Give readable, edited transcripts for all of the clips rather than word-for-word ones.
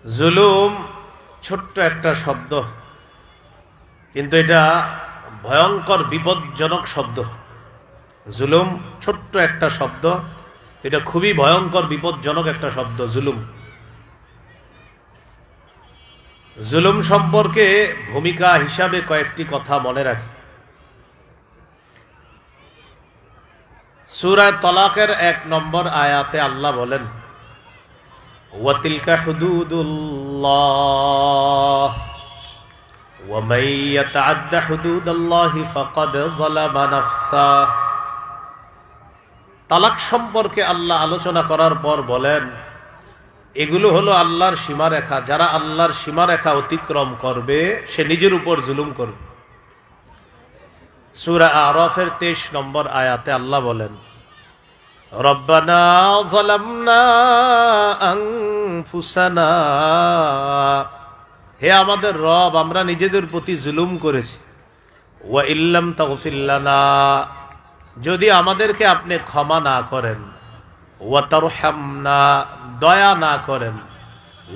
জুলুম ছোট্ট একটা শব্দ, কিন্তু এটা ভয়ঙ্কর বিপজ্জনক শব্দ। জুলুম ছোট্ট একটা শব্দ, এটা খুবই ভয়ঙ্কর বিপজ্জনক একটা শব্দ। জুলুম সম্পর্কে ভূমিকা হিসাবে কয়েকটি কথা মনে রাখি। সূরা তলাকের 1 নম্বর আয়াতে আল্লাহ বলেন, ওয়াতিলকা হুদুদুল্লাহ ওয়া মান ইয়াতাআদ্দা হুদুদাল্লাহি ফাকাদ যালামা নাফসা। তালাক সম্পর্কে আল্লাহ আলোচনা করার পর বলেন, এগুলো হলো আল্লাহর সীমারেখা। যারা আল্লাহর সীমারেখা অতিক্রম করবে সে নিজের উপর জুলুম করবে। সূরা আরাফের 23 নম্বর আয়াতে আল্লাহ বলেন, রব্বানা যালামনা আনফুসানা, হে আমাদের রব, আমরা নিজেদের প্রতি জুলুম করেছি। ওয়া ইল্লাম তাগফির লানা, যদি আমাদেরকে আপনি ক্ষমা না করেন, ওয়া তারহামনা, দয়া না করেন,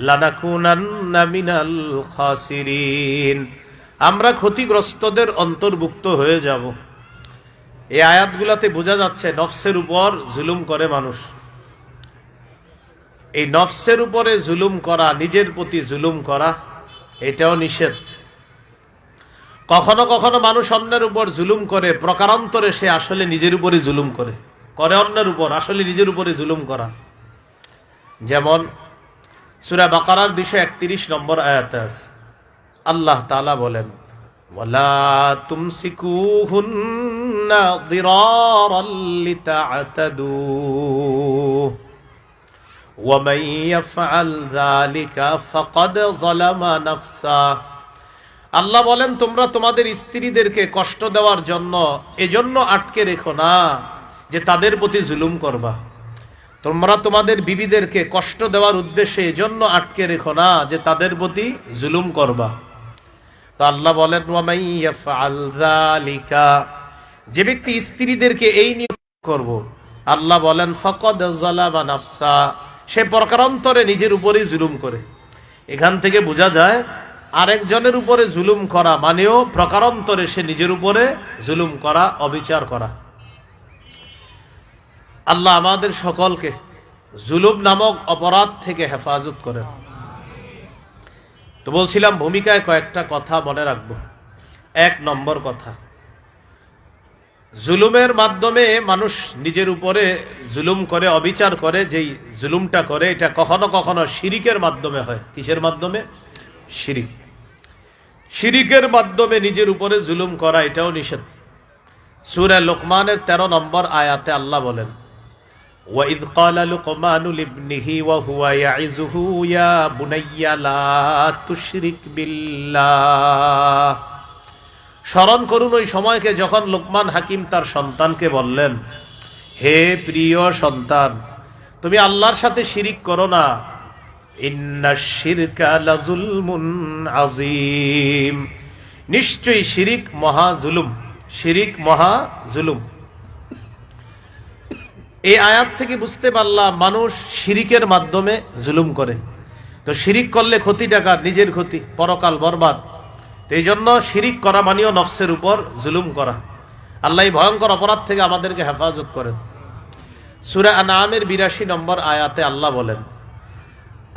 লানাকুনান্না মিনাল খাসিরিন, আমরা ক্ষতিগ্রস্তদের অন্তর্ভুক্ত হয়ে যাব। এই আয়াতগুলাতে বোঝা যাচ্ছে নফসের উপর জুলুম করে মানুষ। এই নফসের উপরে জুলুম করা, নিজের প্রতি জুলুম করা, এটাও নিষেধ। কখনো কখনো মানুষ অন্যের উপর জুলুম করে, প্রকারান্তরে সে আসলে নিজের উপরে জুলুম করে অন্যের উপর, আসলে নিজের উপরে জুলুম করা। যেমন সূরা বাকারার 231 নম্বর আয়াতে আছে, আল্লাহ তাআলা বলেন, ওয়ালা তুমসিকুহুন্না দিরারাল লিতা'তাদু ওয়া মান ইয়াফআল যালিকা ফাকাদ যালামা নাফসা। আল্লাহ বলেন, তোমরা তোমাদের স্ত্রীদেরকে কষ্ট দেওয়ার জন্য এজন্য আটকে রেখো না যে তাদের প্রতি জুলুম করবা। তোমরা তোমাদের বিবিদেরকে কষ্ট দেওয়ার উদ্দেশ্যে এজন্য আটকে রেখো না যে তাদের প্রতি জুলুম করবা। তো আল্লাহ বলেন, ওয়া মান ইয়াফআল যালিকা, যে ব্যক্তি স্ত্রীদেরকে এই নিয়ে করব, আল্লাহ বলেন ফাকাদ যালামা নাফসা, সে প্রকারান্তরে নিজের উপরেই জুলুম করে। এখান থেকে বোঝা যায় আরেকজনের উপরে জুলুম করা মানেও প্রকারান্তরে সে নিজের উপরে জুলুম করা, অবিচার করা। আল্লাহ আমাদের সকলকে জুলুম নামক অপরাধ থেকে হেফাজত করেন। তো বলছিলাম, ভূমিকায় কয়েকটা কথা মনে রাখবো। 1 নম্বর কথা, জুলুমের মাধ্যমে মানুষ নিজের উপরে জুলুম করে, অবিচার করে। যেই জুলুমটা করে এটা কখনো কখনো শিরিকের মাধ্যমে হয়। কিসের মাধ্যমে? শিরিকের মাধ্যমে নিজের উপরে জুলুম করা, এটাও নিষেধ। সূরা লোকমানের 13 নম্বর আয়াতে আল্লাহ বলেন, ওয়াইদ ক্বালা লুকমানু লিবনিহি ওয়া হুয়া ইয়াইযুহু ইয়া বুনাইয়া লা তুশরিক বিল্লাহ। স্মরণ করুন ওই সময়কে যখন লোকমান হাকিম তার সন্তানকে বললেন, হে প্রিয় সন্তান, তুমি আল্লাহর সাথে শিরিক করো না। ইন্নাশ শিরকা লাযুলমুন আযীম, নিশ্চয়ই শিরিক মহা জুলুম। শিরিক মহা জুলুম। এই আয়াত থেকে বুঝতে পারলাম মানুষ শিরিকের মাধ্যমে জুলুম করে। তো শিরিক করলে ক্ষতিটা কার? নিজের ক্ষতি, পরকাল বরবাদ। তো এই জন্য শিরিক করা মানেও নফসের উপর জুলুম করা। আল্লাহ এই ভয়ঙ্কর অপরাধ থেকে আমাদেরকে হেফাজত করেন। সূরা আনআমের 82 নম্বর আয়াতে আল্লাহ বলেন,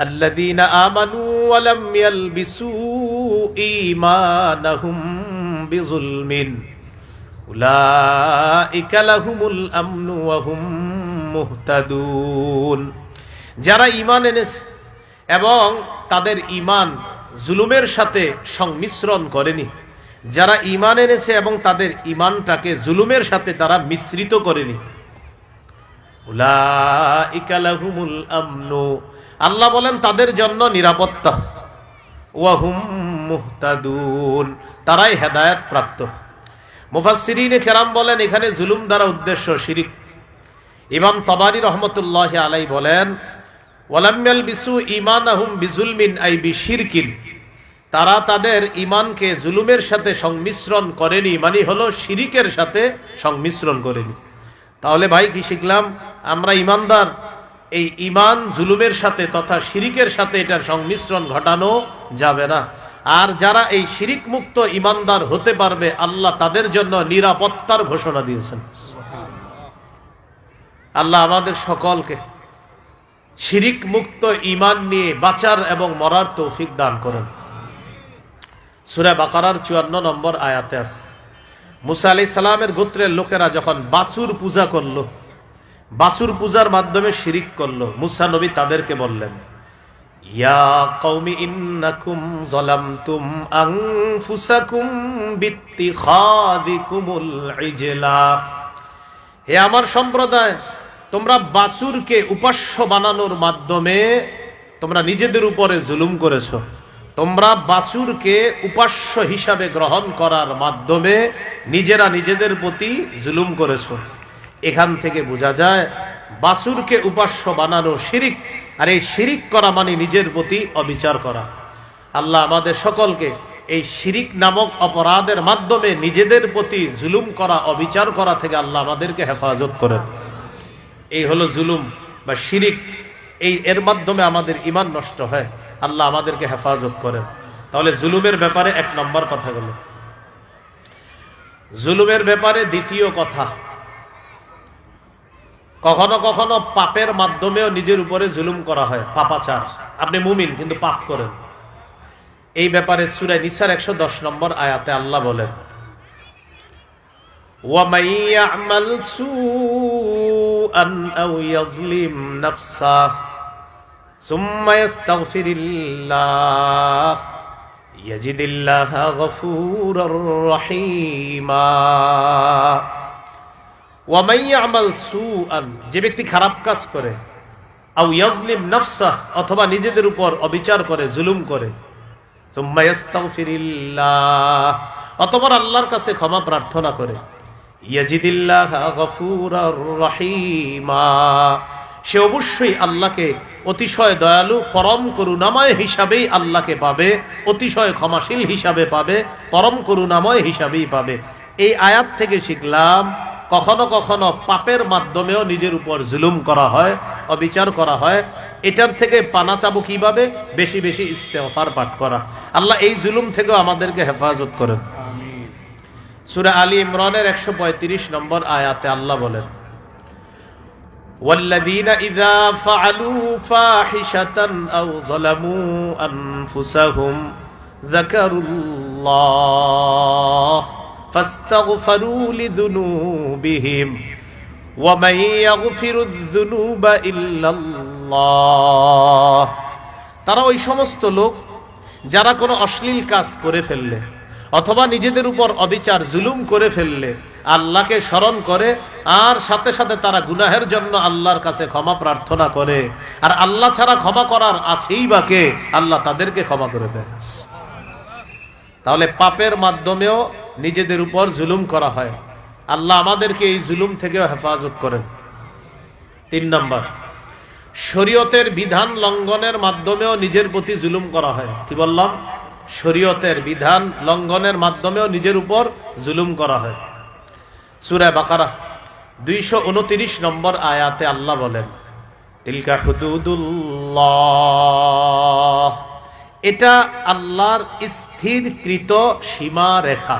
আল্লাযীনা আমানু ওয়া লাম ইয়ালবিসু ঈমানাহুম বিযুলমিন উলাইকা লাহুমুল আমনু ওয়া হুম মুহতাদুন। যারা ঈমান এনেছে এবং তাদের ঈমান জুলুমের সাথে সংমিশ্রণ করেনি, যারা ঈমান এনেছে এবং তাদের ঈমানটাকে জুলুমের সাথে তারা মিশ্রিত করেনি, উলাইকা লাহুমুল আমনু, আল্লাহ বলেন তাদের জন্য নিরাপত্তা, ওয়া হুম মুহতাদুন, তারাই হেদায়েত প্রাপ্ত। মুফাসসিরিনে কেরাম বলেন এখানে জুলুম দ্বারা উদ্দেশ্য শিরিক। ইমাম তাবারি রহমতুল্লাহি আলাইহি বলেন, ওয়ালাম ইয়ালবিসু ঈমানাহুম বিজুলমিন আই বিশিরকিন, তারা তাদের ঈমানকে জুলুমের সাথে সংমিশ্রণ করেনি, মানে হলো শিরিকের সাথে সংমিশ্রণ করেনি। তাহলে ভাই কি শিখলাম? আমরা ঈমানদার, এই ঈমান জুলুমের সাথে তথা শিরিকের সাথে এটার সংমিশ্রণ ঘটানো যাবে না। আর যারা এই শিরিক মুক্ত ঈমানদার হতে পারবে আল্লাহ তাদের জন্য নিরাপত্তার ঘোষণা দিয়েছেন। আল্লাহ আমাদের সকলকে শিরিক মুক্ত ঈমান নিয়ে বাঁচার এবং মরার তৌফিক দান করেন। সূরা বাকারার 54 নম্বর আয়াতে আছে, মুসা আলাইহিস সালামের গোত্রের লোকেরা যখন বাছুর পূজা করলো, বাছুর পূজার মাধ্যমে শিরিক করলো, মুসা নবী তাদেরকে বললেন, ইয়া কওমি ইন্নাকুম যালামতুম আনফুসাকুম বিত্তিখাদিকুমুল ইজলা। হে আমার সম্প্রদায়, তোমরা বাছুরকে উপাস্য বানানোর মাধ্যমে তোমরা নিজেদের উপরে জুলুম করেছো। তোমরা বাছুরকে উপাস্য হিসাবে গ্রহণ করার মাধ্যমে নিজেরা নিজেদের প্রতি জুলুম করেছো। এখান থেকে বোঝা যায় বাছুরকে উপাস্য বানানো শিরিক, আর এই শিরিক করা মানে নিজের প্রতি অবিচার করা। আল্লাহ আমাদের সকলকে এই শিরিক নামক অপরাধের মাধ্যমে নিজেদের প্রতি জুলুম করা, অবিচার করা থেকে আল্লাহ আমাদেরকে হেফাজত করেন। এই হলো জুলুম বা শিরিক, এর মাধ্যমে আমাদের ঈমান নষ্ট হয়। আল্লাহ আমাদেরকে হেফাজত করেন। তাহলে জুলুমের ব্যাপারে 1 নম্বর কথা গেল। জুলুমের ব্যাপারে দ্বিতীয় কথা, কখনো কখনো পাপের মাধ্যমেও নিজের উপরে জুলুম করা হয়, পাপাচার। আপনি মুমিন কিন্তু পাপ করেন। এই ব্যাপারে সূরা নিসার 110 নম্বর আয়াতে আল্লাহ বলেন, وَمَن يَعْمَلْ سُوءًا أَوْ يَظْلِمْ نَفْسَهُ ثُمَّ يَسْتَغْفِرِ اللَّهَ يَجِدِ اللَّهَ غَفُورًا رَّحِيمًا। وَمَن يَعْمَلْ سُوءًا, যে ব্যক্তি খারাপ কাজ করে, আও ইয়াজলিম নাফসাহ, অথবা নিজেদের উপর অবিচার করে, জুলুম করে, সুম্মা ইস্তাগফিরিল্লাহ, অতঃপর আল্লাহর কাছে ক্ষমা প্রার্থনা করে, ইয়াজিদিল্লাহা গফুরার রহিমা, সে অবশ্যই আল্লাহকে অতিশয় দয়ালু পরম করুণাময় হিসাবেই আল্লাহকে পাবে, অতিশয় ক্ষমাশীল হিসাবে পাবে, পরম করুণাময় হিসাবেই পাবে। এই আয়াত থেকে শিখলাম কখনো কখনো পাপের মাধ্যমেও নিজের উপর জুলুম করা হয়, অবিচার করা হয়। এটার থেকে পানা চাবো কিভাবে? বেশি বেশি ইস্তেগফার পাঠ করা। আল্লাহ এই জুলুম থেকেও আমাদেরকে হেফাজত করেন। সূরা আলী ইমরানের 135 নম্বর আয়াতে আল্লাহ বলেন, ওয়াল্লাযীনা ইযা ফাআলু ফাহিশাতান আও যালামু আনফুসাহুম যাকারুল্লাহ ফাস্তাগফিরু লিযুনুবিহিম ওয়া মান ইয়াগফিরুয যুনুবা ইল্লাল্লাহ। তারা ওই সমস্ত লোক যারা কোনো অশ্লীল কাজ করে ফেললে অথবা নিজেদের উপর অবিচার জুলুম করে ফেললে আল্লাহকে স্মরণ করে, আর সাথে সাথে তারা গুনাহের জন্য আল্লাহর কাছে ক্ষমা প্রার্থনা করে, আর আল্লাহ ছাড়া ক্ষমা করার আছেই বা কে? আল্লাহ তাদেরকে ক্ষমা করে দেন। তাহলে পাপের মাধ্যমেও নিজেদের উপর জুলুম করা হয়। আল্লাহ আমাদেরকে এই জুলুম থেকেও হেফাজত করেন। 3 নম্বর, শরীয়তের বিধান লঙ্ঘনের মাধ্যমেও নিজের প্রতি জুলুম করা হয়। কি বললাম? শরীয়তের বিধান লঙ্ঘনের মাধ্যমেও নিজের উপর জুলুম করা হয়। সূরা বাকারা 229 নম্বর আয়াতে আল্লাহ বলেন, তিলকা হুদুদুল্লাহ, এটা আল্লাহর স্থিরকৃত সীমা রেখা,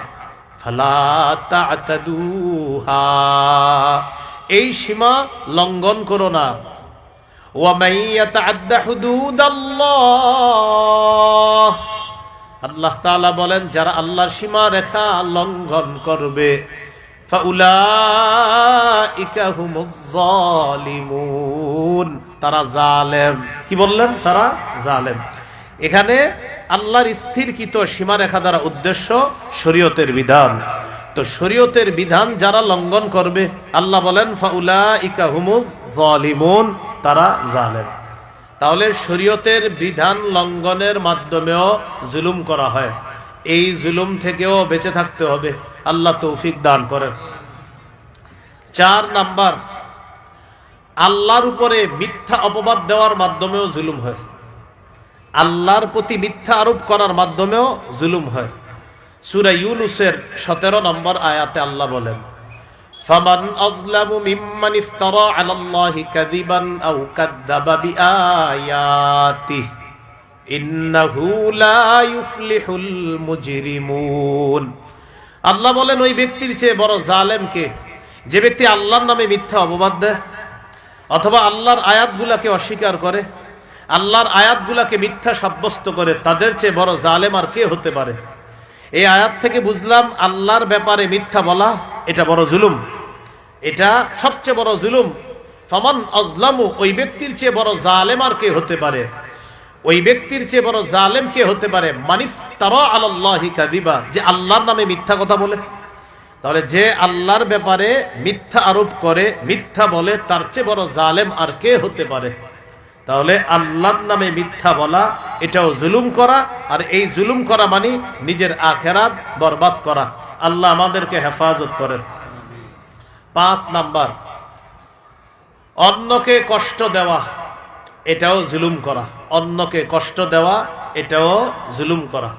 ফালা তা'তাদুহা, এই সীমা লঙ্ঘন করো না। ওয়া মান ইয়াতা'আদ্দা হুদুদাল্লাহ, আল্লাহ তাআলা বলেন যারা আল্লাহর সীমা রেখা লঙ্ঘন করবে, ফাউলাইকা হুমুজ যালিমুন, তারা জালেম। কি বললেন? তারা জালেম। এখানে আল্লাহর স্থিরকৃত সীমারেখা দ্বারা উদ্দেশ্য শরীয়তের বিধান। তো শরীয়তের বিধান যারা লঙ্ঘন করবে আল্লাহ বলেন ফাউলাইকা হুমুজ যালিমুন, তারা জালেম। তাহলে শরীয়তের বিধান লঙ্ঘনের মাধ্যমেও জুলুম করা হয়। এই জুলুম থেকেও বেঁচে থাকতে হবে। আল্লাহ তৌফিক দান করেন। 4 নাম্বার, আল্লাহর উপরে মিথ্যা অপবাদ দেওয়ার মাধ্যমেও জুলুম হয়। আল্লাহর প্রতি মিথ্যা আরোপ করার মাধ্যমেও জুলুম হয়। সূরা ইউনূসের 17 নম্বর আয়াতে আল্লাহ বলেন, ফামান আযলামু মিম্মান ইফতারা আলাল্লাহি কাযিবান আও কাযযাবা বিআয়াতিহি ইন্নাহু লা ইউফলিহুল মুজরিমুন। আল্লাহ বলেন ওই ব্যক্তির চেয়ে বড় জালেম কে? যে ব্যক্তি আল্লাহর নামে মিথ্যা অপবাদ দেয় অথবা আল্লাহর আয়াতগুলাকে অস্বীকার করে, আল্লাহর আয়াতগুলাকে মিথ্যা সাব্যস্ত করে, তাদের চেয়ে বড় জালেম আর কে হতে পারে? এই আয়াত থেকে বুঝলাম আল্লাহর ব্যাপারে মিথ্যা বলা এটা বড় জুলুম, এটা সবচেয়ে বড় জুলুম। ফামান আযলামু, ওই ব্যক্তির চেয়ে বড় জালেম আর কে হতে পারে? ওই ব্যক্তির চেয়ে বড় জালেম কে হতে পারে? মানিফতারা আলাল্লাহি কাযিবা, যে আল্লাহর নামে মিথ্যা কথা বলে। তাহলে যে আল্লাহর ব্যাপারে মিথ্যা আরোপ করে, মিথ্যা বলে, তার চেয়ে বড় জালেম আর কে হতে পারে? তাহলে আল্লাহর নামে মিথ্যা বলা এটাও জুলুম করা, আর এই জুলুম করা মানে নিজের আখিরাত বরবাদ করা। আল্লাহ আমাদেরকে হেফাজত করেন। 5 নাম্বার, অন্যকে কষ্ট দেওয়া এটাও জুলুম করা। অন্যকে কষ্ট দেওয়া এটাও জুলুম করা।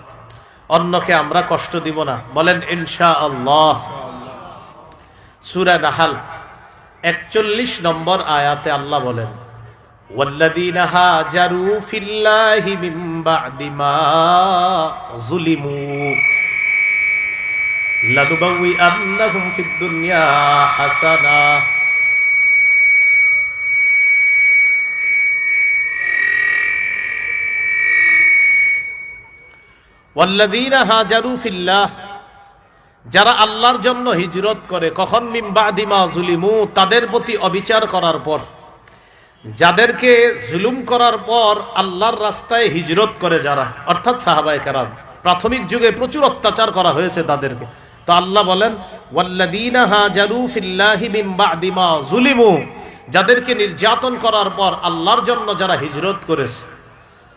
অন্যকে আমরা কষ্ট দিব না, বলেন ইনশাআল্লাহ। সূরা নাহল 41 নম্বর আয়াতে আল্লাহ বলেন, ওয়াল্লাযীনা হাজারু ফিল্লাহি মিন বা'দি মা যুলিমু লানুবাউইআন্নাহুম ফিদ দুনিয়া হাসানা। ওয়াল্লাযীনা হাজারু ফিল্লাহ, যারা আল্লাহর জন্য হিজরত করে, কখন? মিন বা'দি মা যুলিমু, তাদের প্রতি অবিচার করার পর, যাদেরকে জুলুম করার পর আল্লাহর রাস্তায় হিজরত করে যারা, অর্থাৎ সাহাবায়ে কেরাম। প্রাথমিক যুগে প্রচুর অত্যাচার করা হয়েছে তাদেরকে। তো আল্লাহ বলেন ওয়াল্লাযীনা হাজারু ফিল্লাহি মিন বা'দি মা যুলিমু, যাদেরকে নির্যাতন করার পর আল্লাহর জন্য যারা হিজরত করেছে,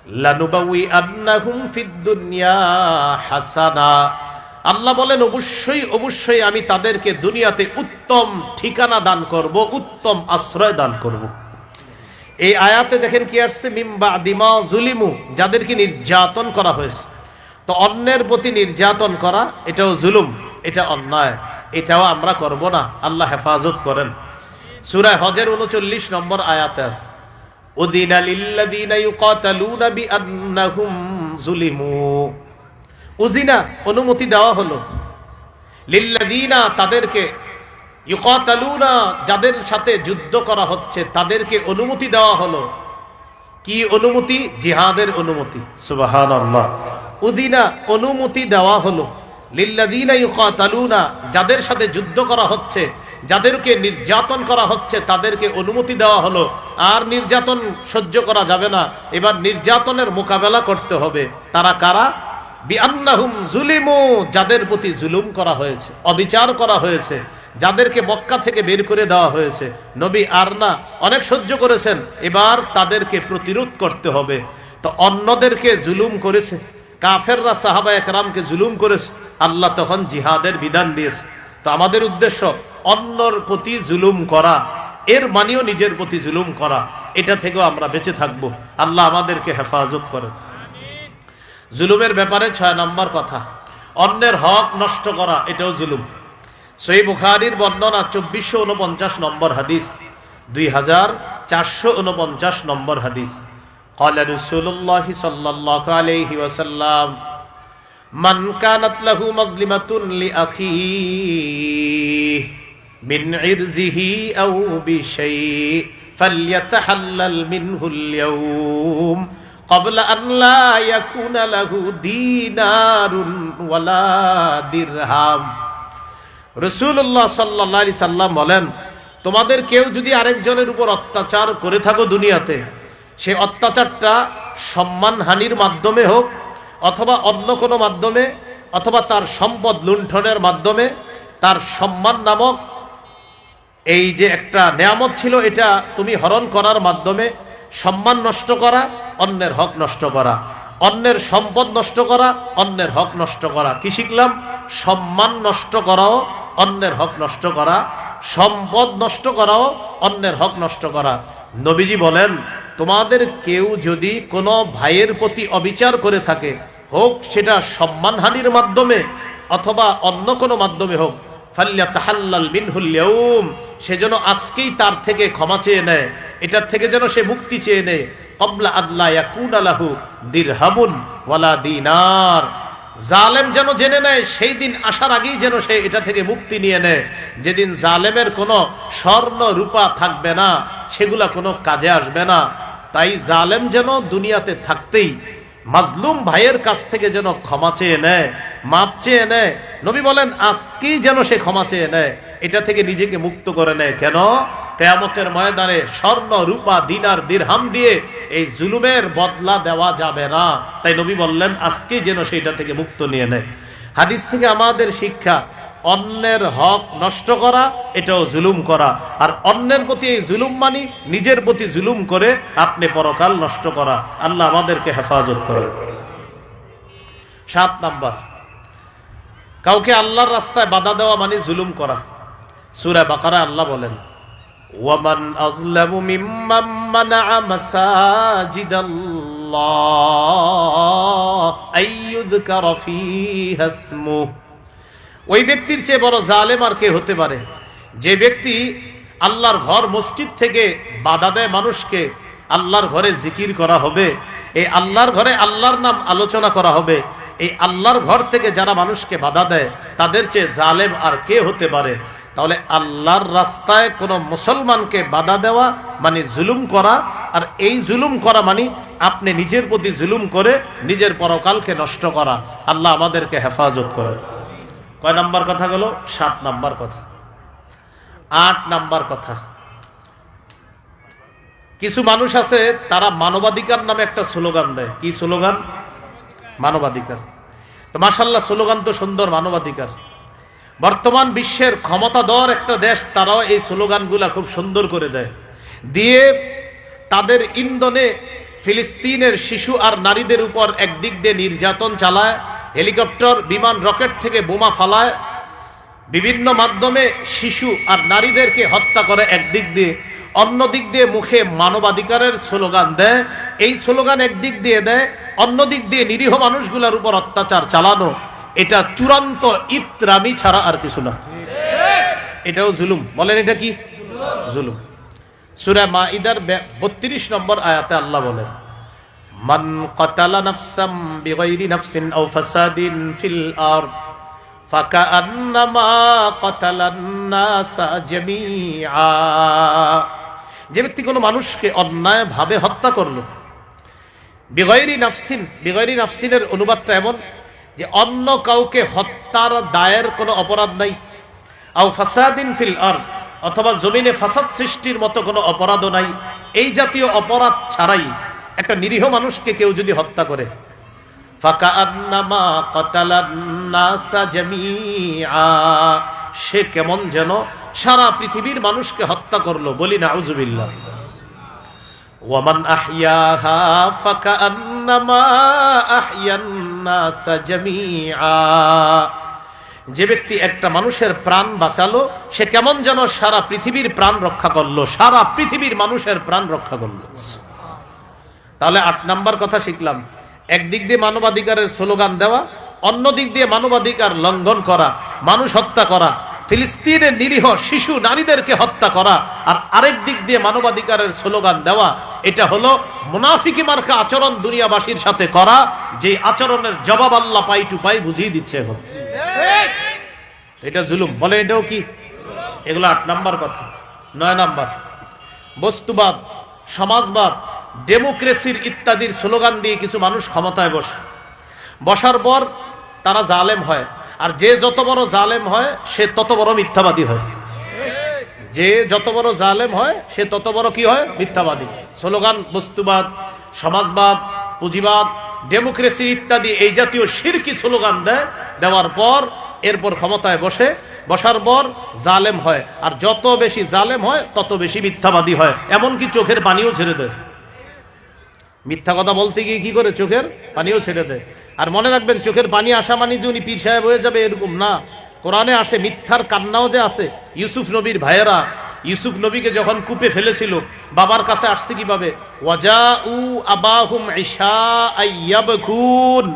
লানুবাউইআন্নাহুম ফিদ দুনিয়া হাসানা, আল্লাহ বলেন অবশ্যই অবশ্যই আমি তাদেরকে দুনিয়াতে উত্তম ঠিকানা দান করব, উত্তম আশ্রয় দান করব। এই আয়াতে দেখেন কি আসছে? মিন বা'দি মা যুলিমু, যাদেরকে নির্যাতন করা হয়েছে। তো অন্যের প্রতি নির্যাতন করা এটাও জুলুম, এটা অন্যায়, এটাও আমরা করব না। আল্লাহ হেফাজত করেন। সূরা হজের 39 নম্বর আয়াতে আছে, উযিনা লিল্লাযীনা ইউকাতালুনা বিআন্নাহুম যুলিমু। উযিনা, অনুমতি দেওয়া হলো, লিল্লাযীনা, তাদেরকে, ইউকাতালুনা, যাদের সাথে যুদ্ধ করা হচ্ছে তাদেরকে অনুমতি দেওয়া হলো। কি অনুমতি? জিহাদের অনুমতি। সুবহানাল্লাহ। উযিনা, অনুমতি দেওয়া হলো, লিল্লাযীনা ইউকাতালুনা, যাদের সাথে যুদ্ধ করা হচ্ছে, যাদেরকে নির্যাতন করা হচ্ছে, তাদেরকে অনুমতি দেওয়া হলো। আর নির্যাতন সহ্য করা যাবে না, এবার নির্যাতনের মোকাবেলা করতে হবে। তারা কারা? বিআন্নাহুম যুলিমু, যাদের প্রতি জুলুম করা হয়েছে, অবিচার করা হয়েছে, যাদেরকে মক্কা থেকে বের করে দেওয়া হয়েছে। নবী আর না, অনেক সহ্য করেছেন, এবার তাদেরকে প্রতিরোধ করতে হবে। তো অন্যদেরকে জুলুম করেছে, কাফেররা সাহাবায়ে কেরামকে জুলুম করেছে, আল্লাহ তখন জিহাদের বিধান দিয়েছে। তো আমাদের উদ্দেশ্য অন্যর প্রতি জুলুম করা, এর মানেও নিজের প্রতি জুলুম করা, এটা থেকেও আমরা বেঁচে থাকব। আল্লাহ আমাদেরকে হেফাজত করেন। জুলুমের ব্যাপারে 6 নম্বর কথা, অন্যের হক নষ্ট করা এটাও জুলুম। সহিহ বুখারীর বর্ণনা 2449 নম্বর হাদিস, 2449 নম্বর হাদিস। قال رسول الله صلى الله عليه وسلم من كانت له مظلمة لأخيه من عرضه أو بشيء فليتحلل منه اليوم قبل أن لا يكون له دينار ولا درهم। রাসূলুল্লাহ সাল্লাল্লাহু আলাইহি সাল্লাম বলেন, তোমাদের কেউ যদি আরেকজনের উপর অত্যাচার করে থাকো দুনিয়াতে, সে অত্যাচারটা সম্মানহানির মাধ্যমে হোক অথবা অন্য কোনো মাধ্যমে, অথবা তার সম্পদ লুণ্ঠনের মাধ্যমে, তার সম্মান নামক এই যে একটা নেয়ামত ছিল এটা তুমি হরণ করার মাধ্যমে সম্মান নষ্ট করা, অন্যের হক নষ্ট করা, অন্যের সম্পদ নষ্ট করা, অন্যের হক নষ্ট করা। কি শিখলাম? সম্মান নষ্ট করাও, অন্যের হক নষ্ট করা, সম্পদ নষ্ট করাও, অন্যের হক নষ্ট করা। নবীজি বলেন, তোমাদের কেউ যদি কোনো ভাইয়ের প্রতি অবিচার করে থাকে, হোক সেটা সম্মানহানির মাধ্যমে অথবা অন্য কোনো মাধ্যমে হোক, ফাল্যাতাহাল্লাল মিনহুল ইয়াউম, সে যেন আজকেই তার থেকে ক্ষমা চেয়ে নেয়, এটার থেকে যেন সে মুক্তি চেয়ে নেয়। ক্বাবলা আল্লা ইয়াকুনা লাহু দিরহামুন ওয়ালা দিনার, জালেম যেন জেনে নেয় সেই দিন আসার আগেই যেন সে এটা থেকে মুক্তি নিয়ে নেয়, যেদিন জালেমের কোনো স্বর্ণ রূপা থাকবে না, সেগুলা কোনো কাজে আসবে না। তাই জালেম যেন দুনিয়াতে থাকতেই মাজলুম ভাইয়ের কাছ থেকে যেন ক্ষমা চেয়ে নেয়, মাপ চেয়ে নেয়। নবী বলেন আজকেই যেন সে ক্ষমা চেয়ে নেয়, এটা থেকে নিজেকে মুক্ত করে নেয়। কেন? কিয়ামতের ময়দানে স্বর্ণ রূপা দিনার দিরহাম দিয়ে এই জুলুমের বদলা দেওয়া যাবে না। তাই নবী বললেন আজকেই যেন সেটা থেকে মুক্ত নিয়ে নেয়। হাদিস থেকে আমাদের শিক্ষা, অন্যের হক নষ্ট করা এটাও জুলুম করা, আর অন্যের প্রতি এই জুলুম মানি নিজের প্রতি জুলুম করে আপনি পরকাল নষ্ট করা। আল্লাহ আমাদেরকে হেফাজত করে। 7 নাম্বার, কাউকে আল্লাহর রাস্তায় বাধা দেওয়া মানে জুলুম করা। সূরা বাকারা আল্লাহ বলেন, ওয়ামান আযলামু মিম্মান মানাআ মাসাজিদাল্লাহ আইয়ুযকারা ফীহা ইসমুহু, ওই ব্যক্তির চেয়ে বড় জালেম আর কে হতে পারে যে ব্যক্তি আল্লাহর ঘর মসজিদ থেকে বাধা দেয় মানুষকে। আল্লাহর ঘরে জিকির করা হবে, এই আল্লাহর ঘরে আল্লাহর নাম আলোচনা করা হবে, এই আল্লাহর ঘর থেকে যারা মানুষকে বাধা দেয় তাদের চেয়ে জালেম আর কে হতে পারে? তাহলে আল্লাহর রাস্তায় কোন মুসলমানকে বাধা দেওয়া মানে জুলুম করা, আর এই জুলুম করা মানে আপনি নিজের প্রতি জুলুম করে নিজের পরকালকে নষ্ট করা। আল্লাহ আমাদেরকে হেফাজত করে। কয় নাম্বার কথা গেল? 7 নাম্বার কথা। 8 নাম্বার কথা, কিছু মানুষ আছে তারা মানবাধিকার নামে একটা স্লোগান দেয়। কি স্লোগান? মানবাধিকার। তো মাশাআল্লাহ, স্লোগান তো সুন্দর, মানবাধিকার। বর্তমান বিশ্বের ক্ষমতাধর একটা দেশ, তারাও এই স্লোগানগুলা খুব সুন্দর করে দেয়, দিয়ে তাদের ইন্ধনে ফিলিস্তিনের শিশু আর নারীদের উপর একদিক দিয়ে নির্যাতন চালায়, হেলিকপ্টার বিমান রকেট থেকে বোমা ফালায়, বিভিন্ন মাধ্যমে শিশু আর নারীদেরকে হত্যা করে একদিক দিয়ে, অন্য দিক দিয়ে মুখে মানবাধিকারের স্লোগান দেয়। এই স্লোগান একদিক দিয়ে দেয়, অন্য দিক দিয়ে নিরীহ মানুষগুলোর উপর অত্যাচার চালানো। এটা চূড়ান্ত ইতরামি ছাড়া আর কিছু না। এটাও জুলুম। বলেন এটা কি? জুলুম। সূরা মাইদার 32 নম্বর আয়াতে আল্লাহ বলেন, মান কাতালা নাফসাম বিগাইরি নাফসিন আও ফাসাদিন ফিল আরদ ফাকান্নামা কাতালান নাসা জামিআ, যে ব্যক্তি কোনো মানুষকে অন্যায়ভাবে হত্যা করলো। বিগাইরি নাফসিন, বিগাইরি নাফসিনের অনুবাদটা এমন যে অন্য কাউকে হত্যার দায়ের কোনো অপরাধ নাই, আও ফাসাদিন ফিল আরদ, অথবা জমিনে ফাসাদ সৃষ্টির মতো কোনো অপরাধও নাই। এই জাতীয় অপরাধ ছাড়াই একটা নিরীহ মানুষকে কেউ যদি হত্যা করে, ফাকান্নামা কাতালান নাসা জামিআ, সে কেমন যেন সারা পৃথিবীর মানুষকে হত্যা করলো। বলি নাউযুবিল্লাহ। ওয়ামান আহইয়াহা ফাকান্নামা আহইয়ান নাসা জামিআ, যে ব্যক্তি একটা মানুষের প্রাণ বাঁচালো সে কেমন যেন সারা পৃথিবীর প্রাণ রক্ষা করলো, সারা পৃথিবীর মানুষের প্রাণ রক্ষা করলো। তাহলে 8 নাম্বার কথা শিখলাম, একদিক দিয়ে মানবাধিকারের স্লোগান দেওয়া, অন্য দিক দিয়ে মানবাধিকার লঙ্ঘন করা, মানুষ হত্যা করা, ফিলিস্তিনের নিরীহ শিশু নারীদেরকে হত্যা করা, আর আরেক দিক দিয়ে মানবাধিকারের স্লোগান দেওয়া। এটা হলো মুনাফিকি মার্কা আচরণ দুনিয়াবাসীর সাথে করা, যে আচরণের জবাব আল্লাহ পাই টু পাই বুঝিয়ে দিচ্ছে এখন। এটা জুলুম। বলে এটাও কি? এগুলো 8 নাম্বার কথা। 9 নাম্বার, বস্তুবাদ, সমাজবাদ, ডেমোক্রেসির ইত্যাদির স্লোগান দিয়ে কিছু মানুষ ক্ষমতায় বসার পর তারা জালেম হয়, আর যে যত বড় জালেম হয় সে তত বড় মিথ্যাবাদী হয়। যে যত বড় জালেম হয় সে তত বড় কি হয়? মিথ্যাবাদী। স্লোগান বস্তুবাদ, সমাজবাদ, পুঁজিবাদ, ডেমোক্রেসি ইত্যাদি এই জাতীয় শিরকি স্লোগান দেওয়ার পর এরপর ক্ষমতায় বসার পর জালেম হয়, আর যত বেশি জালেম হয় তত বেশি মিথ্যাবাদী হয়, এমনকি চোখের পানিও ছেড়ে দেয়। মিথ্যা কথা বলতে গিয়ে কি করে? চোখের পানিও ছেড়ে দেয়। আর মনে রাখবেন, চোখের পানি আসা মানে যে উনি পীর সাহেব হয়ে যাবে এরকম না। কোরআনে আসে মিথ্যার কান্নাও যে আছে। ইউসুফ নবীর ভাইয়েরা ইউসুফ নবীকে যখন কূপে ফেলেছিল, বাবার কাছে আসছে কিভাবে? ওয়াজাউ আবাহুম ইশাআ ইয়াবকুন,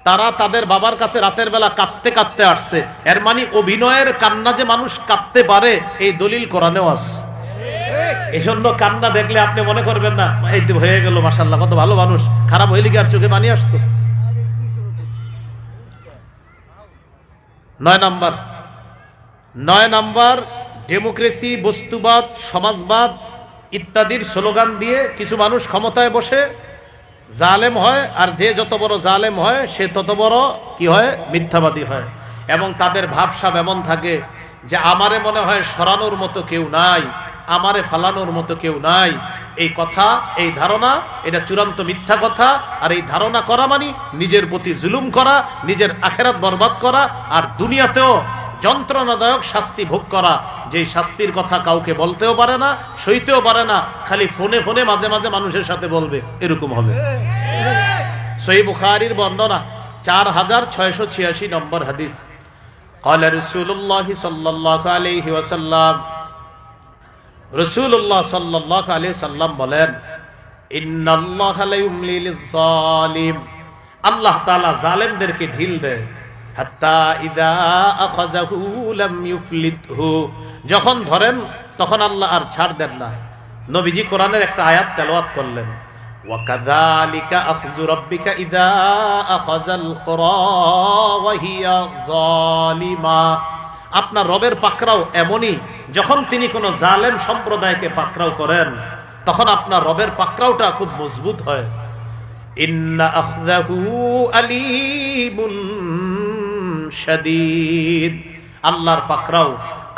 তারা তাদের বাবার কাছে রাতের বেলা কাঁদতে কাঁদতে আসছে। এর মানে অভিনয়ের কান্না যে মানুষ কাঁদতে পারে এই দলিল কোরআনেও আছে। এই জন্য কান্না দেখলে আপনি মনে করবেন না এই তো হয়ে গেল, মাশাআল্লাহ কত ভালো মানুষ, খারাপ হইলে কি আর চোখে পানি আসতো? 9 নাম্বার ডেমোক্রেসি, বস্তুবাদ, সমাজবাদ ইত্যাদির স্লোগান দিয়ে কিছু মানুষ ক্ষমতায় বসে জালেম হয়, আর যে যত বড় জালেম হয় সে তত বড় কি হয়? মিথ্যাবাদী হয়। এবং তাদের ভাবসাব এমন থাকে যে আমারে মনে হয় সরানোর মতো কেউ নাই, আমারে ফালানোর মতো কেউ নাই। এই কথা, এই ধারণা, এটা চূড়ান্ত মিথ্যা কথা। আর এই ধারণা করা মানে নিজের প্রতি জুলুম করা, নিজের আখেরাত বরবাদ করা, আর দুনিয়াতেও যন্ত্রণাদায়ক শাস্তি ভোগ করা, যেই শাস্তির কথা কাউকে বলতেও পারে না, সইতেও পারে না, খালি ফোনে ফোনে মাঝে মাঝে মানুষের সাথে বলবে, এরকম হবে। সহিহ বুখারীর বর্ণনা 4686 নম্বর হাদিস। قال رسول الله صلى الله عليه وسلم, রাসূলুল্লাহ সাল্লাল্লাহু আলাইহি সাল্লাম বলেন, ইন্নাল্লাহা লা ইউমলি লিয-যালিম, আল্লাহ তাআলা জালেমদেরকে ঢিল দেয়। হাত্তা ইযা আখাযাহু লাম ইউফলিতহু, যখন ধরেন তখন আল্লাহ আর ছাড় দেন না। নবীজি কোরআনের একটা আয়াত তেলাওয়াত করলেন, ওয়া কাযালিকা আখযু রাব্বিকা ইযা আখাযাল কুরা ওয়া হিয়া যালিমা, আপনার রবের পাকড়াও এমনই, যখন তিনি কোন জালেম সম্প্রদায়কে পাকড়াও করেন তখন আপনার রবের পাকড়াওটা খুব মজবুত হয়। ইন্না আখযাহু আলীমুন শাদীদ, আল্লাহর পাকড়াও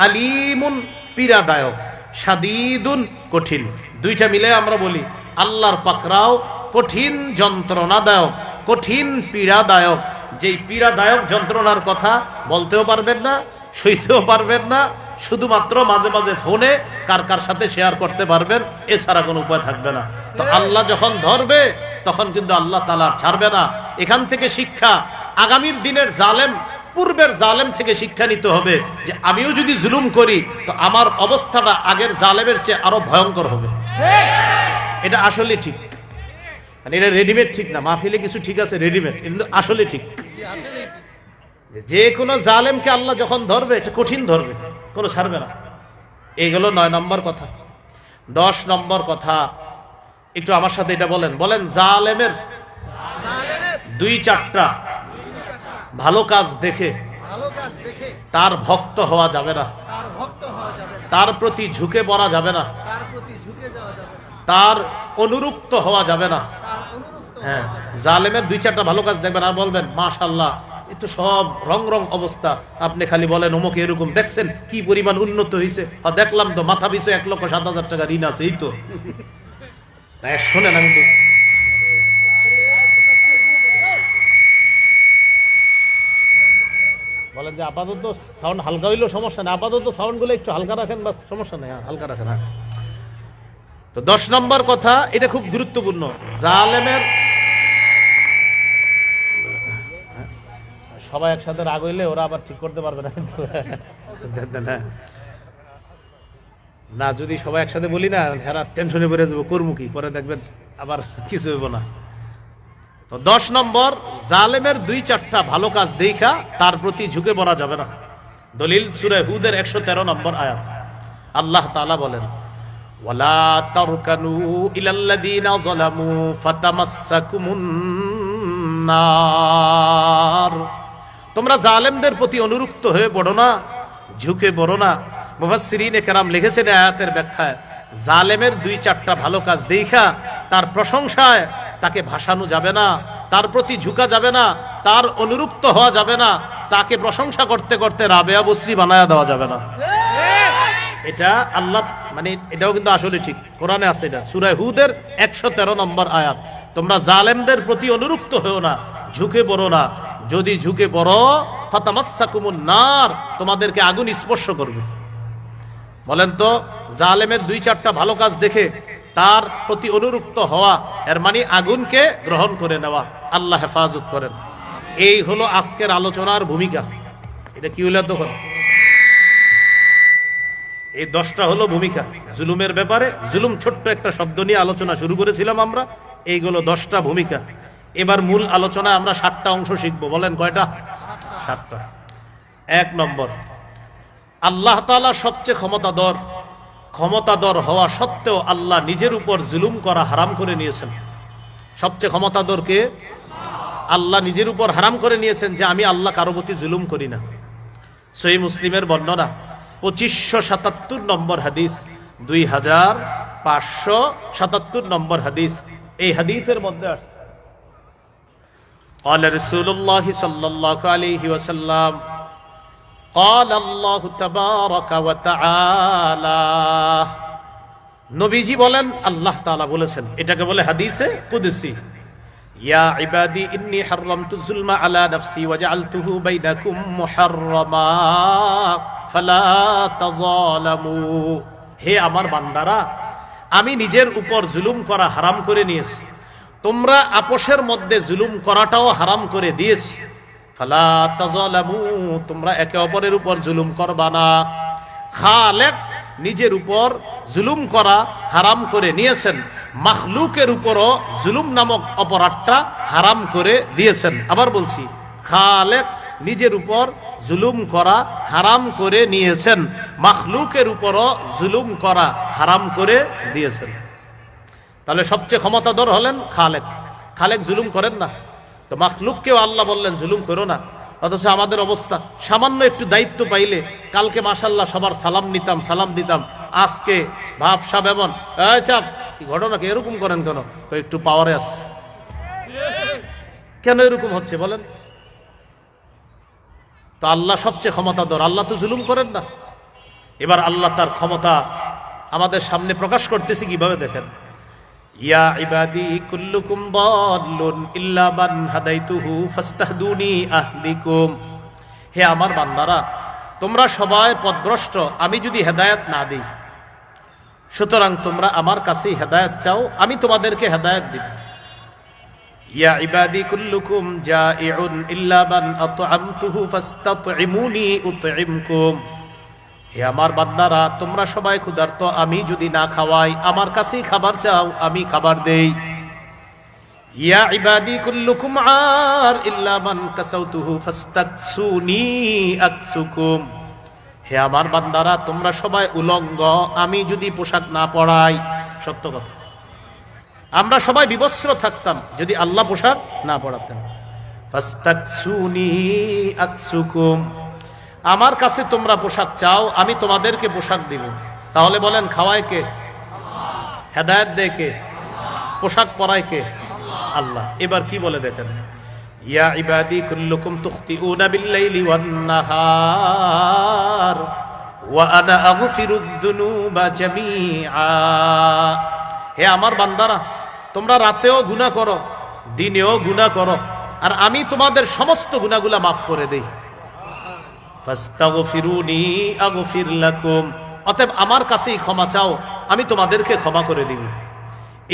আলীমুন পীড়াদায়ক, শাদীদুন কঠিন। দুইটা মিলে আমরা বলি আল্লাহর পাকড়াও কঠিন যন্ত্রণাদায়ক, কঠিন পীড়াদায়ক। যেই পীড়াদায়ক যন্ত্রণার কথা বলতেও পারবেন না, সইতেও পারবেন না, শুধুমাত্র মাঝে মাঝে ফোনে কার কার সাথে শেয়ার করতে পারবেন, এছাড়া কোনো উপায় থাকবে না। তো আল্লাহ যখন ধরবে তখন কিন্তু আল্লাহ তাআলা ছাড়বে না। এখান থেকে শিক্ষা, আগামীর দিনের জালেম পূর্বের জালেম থেকে শিক্ষা নিতে হবে যে আমিও যদি জুলুম করি তো আমার অবস্থাটা আগের জালেমের চেয়ে আরো ভয়ঙ্কর হবে। এটা আসলে ঠিক, মানে এটা রেডিমেড ঠিক না। মাহফিলে কিছু ঠিক আছে রেডিমেড, কিন্তু আসলে ঠিক। যে কোনো জালেমকে আল্লাহ যখন ধরবে এটা কঠিন ধরবে, কোনো ছাড়বে না। এইগুলো 9 নম্বর কথা। 10 নম্বর কথা, একটু আমার সাথে এটা বলেন, বলেন জালেমের 2-4টা ভালো কাজ দেখে তার ভক্ত হওয়া যাবে না, তার প্রতি ঝুঁকে পড়া যাবে না, তার অনুরক্ত হওয়া যাবে না। হ্যাঁ, জালেমের 2-4টা ভালো কাজ দেখবেন আর বলবেন মাশাআল্লাহ, এ তো সব রং রং অবস্থা। আপনি খালি বলেন অমুক এরকম, দেখছেন কি পরিমাণ উন্নত হয়েছে, দেখলাম তো মাথা পিছু 1,07,000 টাকা ঋণ আছে, এই তো শোনেন। আমি বলেন যে আপাতত সাউন্ড হালকা হইলেও সমস্যা নেই, আপাতত সাউন্ড গুলো একটু হালকা রাখেন, বাস সমস্যা নেই, হালকা রাখেন। হ্যাঁ, তো 10 নম্বর কথা, এটা খুব গুরুত্বপূর্ণ। জালেমের সবাই একসাথে রাগ হইলে ওরা আবার ঠিক করতে পারবে না কিন্তু না, যদি সবাই একসাথে বলি না, হেরা টেনশনে পড়ে যাবো, করবো কি, পরে দেখবেন আবার কিছু হইব না। তো 10 নম্বর, জালেমের 2-4টা ভালো কাজ দেখা তার প্রতি ঝুঁকে পড়া যাবে না। দলিল সূরা হুদের 113 নম্বর আয়াত। আল্লাহ তাআলা বলেন, ওয়ালা তারকানু ইলাল্লাযীনা যালামু ফাতামাসসাকুমুন নার, তোমরা জালেমদের প্রতি অনুরক্ত হয়ে পড়ো না, ঝুঁকে পড়ো না। মুফাসসিরিনে কেরাম লিখেছেন আয়াতের ব্যাখ্যায়, জালেমের 2-4টা ভালো কাজ দেখা তার প্রশংসায় তাকে ভাসানো যাবে না, তার প্রতি ঝুঁকা যাবে না, তার অনুরক্ত হওয়া যাবে না, তাকে প্রশংসা করতে করতে রাবেয়া বসরি বানায়া দেওয়া যাবে না। এটা আল্লাহ, মানে এটাও কিন্তু আসলে ঠিক, কোরআনে আছে এটা, সূরা হুদের 113 নম্বর আয়াত। তোমরা জালেমদের প্রতি অনুরক্ত হও না, ঝুঁকে পড়ো না। যদি ঝুঁকে পড়ো ফাতামাসসাকুমুন নার, তোমাদেরকে আগুন স্পর্শ করবে। বলেন তো, জালেমের 2-4টা ভালো কাজ দেখে তার প্রতি অনুরক্ত হওয়া, এর মানে আগুনকে গ্রহণ করে নেওয়া। আল্লাহ হেফাজত করেন। এই হলো আজকের আলোচনার ভূমিকা। এটা কি হলো তখন? এই 10টা হলো ভূমিকা জুলুমের ব্যাপারে। জুলুম ছোট্ট একটা শব্দ নিয়ে আলোচনা শুরু করেছিলাম আমরা, এইগুলো 10টা ভূমিকা। এবার মূল আলোচনায় আমরা 7টা অংশ শিখবো। বলেন কয়টা? 7টা। 1 নম্বর, আল্লাহ তাআলা সবচেয়ে ক্ষমতাধর হওয়া সত্ত্বেও আল্লাহ নিজের উপর জুলুম করা হারাম করে নিয়েছেন। সবচেয়ে ক্ষমতাধর কে? আল্লাহ নিজের উপর হারাম করে নিয়েছেন যে আমি আল্লাহ কারো প্রতি জুলুম করি না। সহিহ মুসলিমের বর্ণনা 2577 নম্বর হাদিস, 2577 নম্বর হাদিস। এই হাদিসের মধ্যে আছে قال رسول الله صلى الله عليه وسلم قال الله تبارك وتعالى, নবীজি বলেন আল্লাহ তাআলা বলেছেন, এটাকে বলে হাদিসে কুদসি। ইয়া ইবাদি ইন্নী হারামতু যুলমা আলা নাফসি ওয়া জাআলতুহু বাইনাকুম মুহাররামা ফালা তাযালামু, হে আমার বান্দারা, আমি নিজের উপর জুলুম করা হারাম করে নিয়েছি, তোমরা আপোষের মধ্যে জুলুম করাটাও হারাম করে দিয়েছি। ফালা তাযালামু, তোমরা একে অপরের উপর জুলুম করবা না। খালেক নিজের উপর জুলুম করা হারাম করে নিয়েছেন, মাখলুকের উপরও জুলুম নামক অপরাধটা হারাম করে দিয়েছেন। আবার বলছি, খালেক নিজের উপর জুলুম করা হারাম করে নিয়েছেন, মাখলুকের উপরও জুলুম করা হারাম করে দিয়েছেন। তাহলে সবচেয়ে ক্ষমতাধর হলেন খালেক। খালেক জুলুম করেন না, তো মাখলুককেও আল্লাহ বললেন জুলুম করো না। অথচ আমাদের অবস্থা, সামান্য একটু দায়িত্ব পাইলে, কালকে মাশাআল্লাহ সবার সালাম নিতাম, সালাম দিতাম, আজকে ভাব সাব এমন চাপ, কি ঘটনা, কি এরকম করেন কেন? তো একটু পাওয়ারে আসছে, কেন এরকম হচ্ছে বলেন? তো আল্লাহ সবচেয়ে ক্ষমতাধর, আল্লাহ তো জুলুম করেন না। এবার আল্লাহ তার ক্ষমতা আমাদের সামনে প্রকাশ করতেছে কিভাবে দেখেন। ইয়া ইবাদি কুল্লুকুম দাল্লুন ইল্লা মান হাদাইতুহু ফাস্তাহদুনি আহদিকুম, হে আমার বান্দারা, তোমরা সবাই পথভ্রষ্ট, আমি যদি হেদায়েত না দিই, সুতরাং তোমরা আমার কাছেই হেদায়েত চাও, আমি তোমাদেরকে হেদায়েত দিব। ইয়া ইবাদি কুল্লুকুম জাইউন ইল্লা মান আত'আমতুহু ফাস্তাত'ইমুনি উত'ইমকুম, হে আমার বান্দারা, তোমরা সবাই ক্ষুধার্ত, আমি যদি না খাওয়াই, আমার কাছেই খাবার চাও, আমি খাবার দেই। ইয়া ইবাদি কুল্লুকুম আর ইল্লা মান কাসাউতুহু ফাস্তাকসুনি আকসুকুম, হে আমার বান্দারা, তোমরা সবাই উলঙ্গ, আমি যদি পোশাক না পরাই, সত্য কথা, আমরা সবাই বিবস্ত্র থাকতাম যদি আল্লাহ পোশাক না পরাতেন। ফাস্তাকসুনি আকসুকুম, আমার কাছে তোমরা পোশাক চাও, আমি তোমাদেরকে পোশাক দিব। তাহলে বলেন, খাওয়ায় কে? হেদায়েত দেয় কে? পোশাক পরায় কে? আল্লাহ। এবার কি বলে দেখেন, ইয়া ইবাদি কুল্লুকুম তুখতিউনা বিল-লাইলি ওয়ান-নাহার ওয়া আনা আগফিরুদ যুনুবা জামিআ, হে আমার বান্দারা, তোমরা রাতেও গুনাহ করো, দিনেও গুনাহ করো, আর আমি তোমাদের সমস্ত গুনাহগুলা মাফ করে দেই। ফাস্তাগফিরুনি আগফির লাকুম, অতএব আমার কাছেই ক্ষমা চাও, আমি তোমাদেরকে ক্ষমা করে দিব।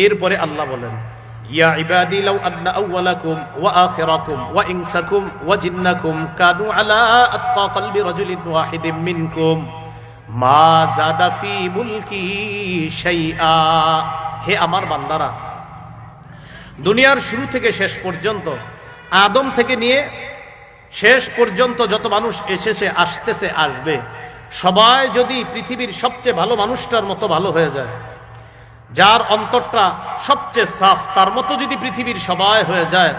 এরপরে আল্লাহ বলেন, ইয়া ইবাদি লাউ আন্না আউওয়ালাকুম ওয়া আখিরাকুম ওয়া ইনসাকুম ওয়া জিন্নাকুম কানু আলা আত্তা কলবি রাজুলিন ওয়াহিদিন মিনকুম মা যাদা ফি মুলকি শাইআ, হে আমার বান্দারা, দুনিয়ার শুরু থেকে শেষ পর্যন্ত, আদম থেকে নিয়ে শেষ পর্যন্ত যত মানুষ এসেছে, আসতেছে, আসবে, সবাই যদি পৃথিবীর সবচেয়ে ভালো মানুষটার মতো ভালো হয়ে যায়, যার অন্তরটা সবচেয়ে সাফ, তার মতো যদি পৃথিবীর সবাই হয়ে যায়,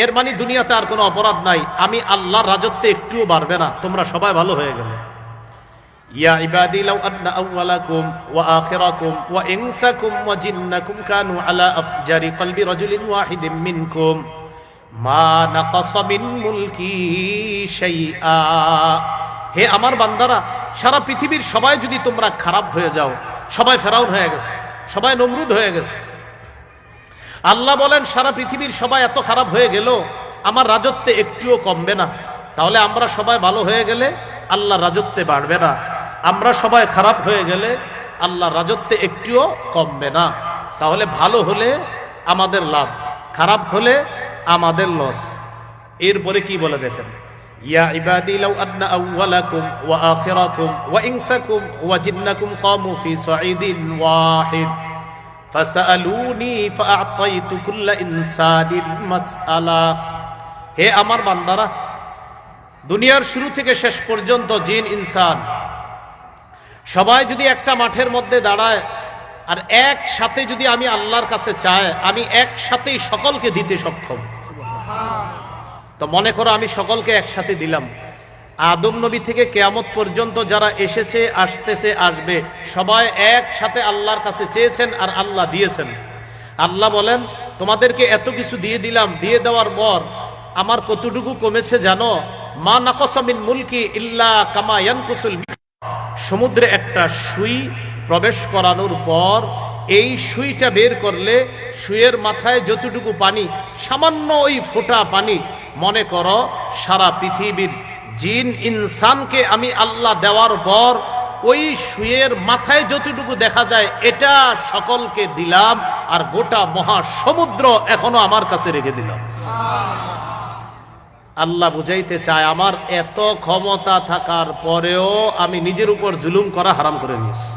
এর মানে দুনিয়াতে আর কোনো অপরাধ নাই, আমি আল্লাহর রাজত্বে একটুও বাড়বে না, তোমরা সবাই ভালো হয়ে গেলে। ইয়া ইবাদি লাউ আন্না আউওয়ালাকুম ওয়া আখিরাকুম ওয়া ইনসাকুম ওয়া জিন্নাকুম কানু আলা আফজারি কলবি রাজুলিন ওয়াহিদিন মিনকুম মা নাকাসা মিন মুলকি শাইআ, হে আমার বান্দারা, সারা পৃথিবীর সবাই যদি তোমরা খারাপ হয়ে যাও, সবাই ফেরাউন হয়ে গেছে, সবাই নমরুদ হয়ে গেছে, আল্লাহ বলেন সারা পৃথিবীর সবাই এত খারাপ হয়ে গেল, আমার রাজত্বে একটুও কমবে না। তাহলে আমরা সবাই ভালো হয়ে গেলে আল্লাহর রাজত্বে বাড়বে না, আমরা সবাই খারাপ হয়ে গেলে আল্লাহর রাজত্বে একটুও কমবে না। তাহলে ভালো হলে আমাদের লাভ, খারাপ হলে আমাদের লস। এরপরে কি বলে দেখেন, ইয়া ইবাদি লাউ আন্না আউওয়ালাকুম ওয়া আখিরাকুম ওয়া ইনসাকুম ওয়া জিন্নাকুম কামু ফি সাঈদিন ওয়াহিদ ফাসআলুনি ফাআতাইতু কুল্লা ইনসানিন মাসআলা। হে আমার বান্দারা, দুনিয়ার শুরু থেকে শেষ পর্যন্ত জিন ইনসান সবাই যদি একটা মাঠের মধ্যে দাঁড়ায় আর একসাথে যদি আমি আল্লাহর কাছে চাই, আমি একসাথেই সকলকে দিতে সক্ষম। তো মনে করো আমি সকলকে একসাথে দিলাম। আদম নবী থেকে কিয়ামত পর্যন্ত যারা এসেছে, আসতেছে, আসবে, সবাই একসাথে আল্লাহর কাছে চেয়েছেন আর আল্লাহ দিয়েছেন। আল্লাহ বলেন তোমাদেরকে এত কিছু দিয়ে দিলাম, দিয়ে দেওয়ার পর আমার কতটুকু কমেছে জানো? মা নাকাসা মিন মুলকি ইল্লা কামা ইয়ানকুসুল মিহ। সমুদ্রে একটা সুই প্রবেশ করানোর পর এই সুইটা বের করলে সুইয়ের মাথায় যতটুকু পানি, সামান্য ওই ফোঁটা পানি, মনে করো সারা পৃথিবীর জিন ইনসানকে আমি আল্লাহ দেওয়ার পর ওই সুইয়ের মাথায় যতটুকু দেখা যায় এটা সকলকে দিলাম, আর গোটা মহাসমুদ্র এখনো আমার কাছে রেখে দিলাম। আল্লাহ বুঝাইতে চায় আমার এত ক্ষমতা থাকার পরেও আমি নিজের উপর জুলুম করা হারাম করে নিয়েছি।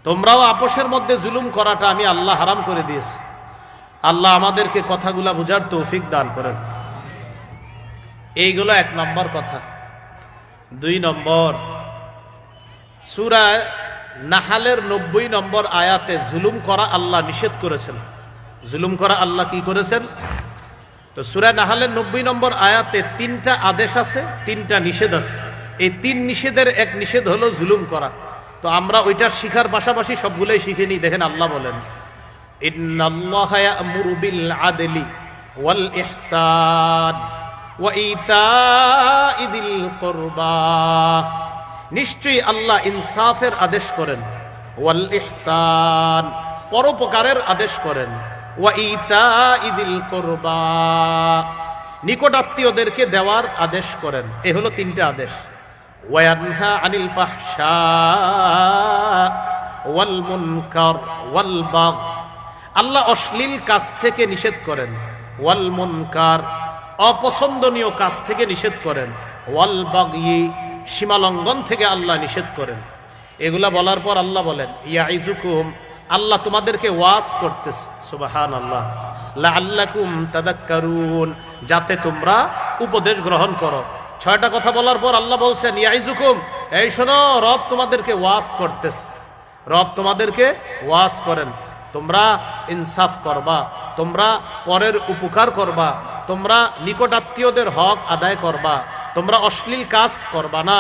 তোমরাও আপোষের মধ্যে জুলুম করাটা আমি আল্লাহ হারাম করে দিয়েছি। আল্লাহ আমাদেরকে কথাগুলা বুঝার তৌফিক দান করেন। এইগুলো 1 নম্বর কথা। 2 নম্বর, সূরা নাহালের 90 নম্বর আয়াতে জুলুম করা আল্লাহ নিষেধ করেছেন। জুলুম করা আল্লাহ কি করেছেন? তো সূরা নাহালের 90 নম্বর আয়াতে 3টা আদেশ আছে, 3টা নিষেধ আছে। এই 3 নিষেধের এক নিষেধ হলো জুলুম করা। তো আমরা ওইটার শিখার পাশাপাশি সবগুলোই শিখে নিই। দেখেন আল্লাহ বলেন ইন্নাল্লাহা ইয়া'মুরু বিল আদলি ওয়াল ইহসান ওয়া ইতা'i যিল কুরবা। নিশ্চয়ই আল্লাহ ইনসাফের আদেশ করেন, ওয়াল ইহসান পরোপকারের আদেশ করেন, ওয়া ইতা'i যিল কুরবা নিকটাত্মীয়দেরকে দেওয়ার আদেশ করেন। এই হলো 3টা আদেশ। ওয়ায়ানহা আনিল ফাহশা ওয়াল মুনকার ওয়াল বাগ। আল্লাহ অশ্লীল কাজ থেকে নিষেধ করেন, ওয়াল মুনকার অপছন্দনীয় কাজ থেকে নিষেধ করেন, ওয়াল বাগয়ি সীমালঙ্ঘন থেকে আল্লাহ নিষেধ করেন। এগুলা বলার পর আল্লাহ বলেন ইয়াইজুকুম, আল্লাহ তোমাদেরকে ওয়াজ করতেছে, সুবহানাল্লাহ, লাআল্লাকুম তাদাক্কারুন, যাতে তোমরা উপদেশ গ্রহণ করো। 6টা কথা বলার পর আল্লাহ বলছেন ইয়াইজুকুম, এই শোনো, রব তোমাদেরকে ওয়াজ করতেছে। রব তোমাদেরকে ওয়াজ করেন, তোমরা ইনসাফ করবা, তোমরা পরের উপকার করবা, তোমরা নিকটাত্মীয়দের হক আদায় করবা, তোমরা অশ্লীল কাজ করবা না,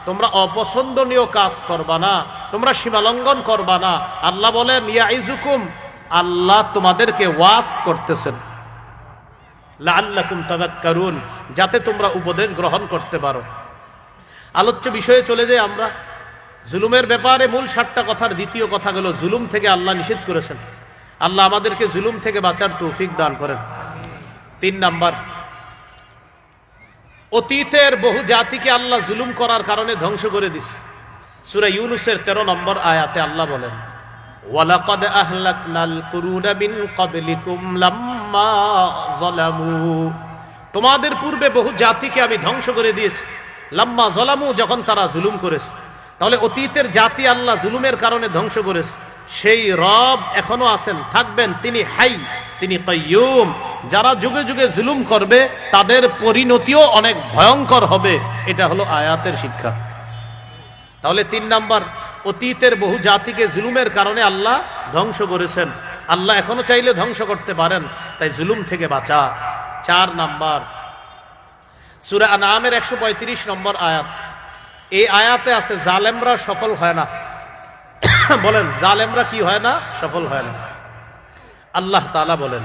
তোমরা অপছন্দনীয় কাজ করবা না, তোমরা সীমালঙ্ঘন করবা না। আল্লাহ বলেন ইয়াইজুকুম, আল্লাহ তোমাদেরকে ওয়াজ করতেছেন, লাআল্লাকুম তাযাক্কারুন, যাতে তোমরা উপদেশ গ্রহণ করতে পারো। আলোচ্য বিষয়ে চলে যাই আমরা। জুলুমের ব্যাপারে মূল 7টা কথার দ্বিতীয় কথা হলো জুলুম থেকে আল্লাহ নিষেধ করেছেন। আল্লাহ আমাদেরকে জুলুম থেকে বাঁচার তৌফিক দান করেন। 3 নাম্বার, অতীতের বহু জাতিকে আল্লাহ জুলুম করার কারণে ধ্বংস করে দিছে। সূরা ইউনূসের 13 নম্বর আয়াতে আল্লাহ বলেন ওয়ালাকাদ আহলাকনাল কুরুনা মিন ক্বাবলিকুম লাম্মা যালামু, তোমাদের পূর্বে বহু জাতিকে আমি ধ্বংস করে দিয়েছি, লাম্মা যালামু, যখন তারা জুলুম করেছে। তাহলে অতীতের জাতি আল্লাহ জুলুমের কারণে ধ্বংস করেছে। সেই রব এখনো আছেন, থাকবেন, তিনি হাই, তিনি কাইয়ুম। যারা যুগে যুগে জুলুম করবে তাদের পরিণতিও অনেক ভয়ঙ্কর হবে। এটা হলো আয়াতের শিক্ষা। তাহলে 3 নাম্বার, অতীতের বহু জাতিকে জুলুমের কারণে আল্লাহ ধ্বংস করেছেন। আল্লাহ এখনো চাইলে ধ্বংস করতে পারেন, তাই জুলুম থেকে বাঁচা। 4 নাম্বার, সূরা আনআমের 135 নম্বর আয়াত। এই আয়াতে আছে জালেমরা সফল হয় না। বলেন জালেমরা কি হয় না? সফল হয় না। আল্লাহ তাআলা বলেন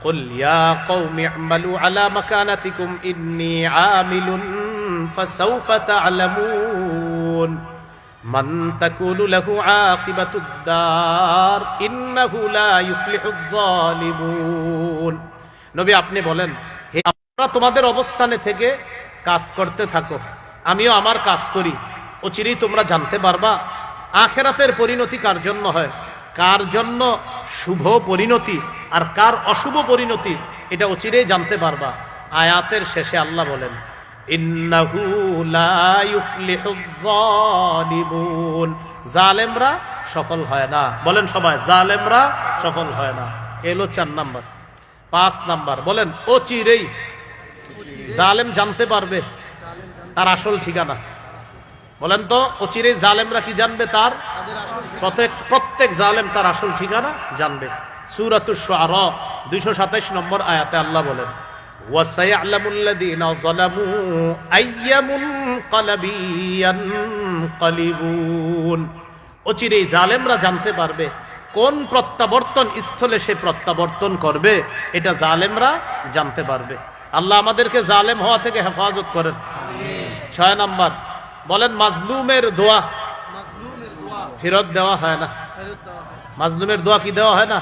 কুল ইয়া কওমি আমালু আলা মাকানাতিকুম ইন্নী আমিলুন ফাসাউফা তা'লামুন মান তাকুনু লাহু আকিবাতুদ দার ইন্নাহু লা ইফলিহুজ জালিমুন। নবী আপনি বলেন, হে তোমরা তোমাদের অবস্থানে থেকে কাজ করতে থাকো, আমিও আমার কাজ করি, অচিরেই তোমরা জানতে পারবা আখিরাতের পরিণতি কার জন্য হয়, কার জন্য শুভ পরিণতি আর কার অশুভ পরিণতি, এটা অচিরেই জানতে পারবা। আয়াতের শেষে আল্লাহ বলেন ইন্নাহু লা ইউফলিহুজ যালিমুন, জালেমরা সফল হয় না। বলেন সবাই, জালেমরা সফল হয় না। এলো 4 নাম্বার। 5 নাম্বার বলেন, অচিরেই জালেম জানতে পারবে তার আসল ঠিকানা। বলেন তো, অচিরেই জালেমরা কি জানবে? তার প্রত্যেক জালেম তার আসল ঠিকানা জানবে। সূরাতুশ শুআরা 227 নম্বর আয়াতে আল্লাহ বলেন, ওয়াসায়ালামুল্লাযীনা যালামু আইয়ামুনকালাবি ইয়ানকালিবুন, অচিরেই জালেমরা জানতে পারবে কোন প্রত্যাবর্তন স্থলে সে প্রত্যাবর্তন করবে, এটা জালেমরা জানতে পারবে। আল্লাহ আমাদেরকে জালেম হওয়া থেকে হেফাজত করেন। 6 নাম্বার বলেন, মাজলুমের দোয়া ফেরত দেওয়া হয় না। মাজলুমের দোয়া কি দেওয়া হয় না?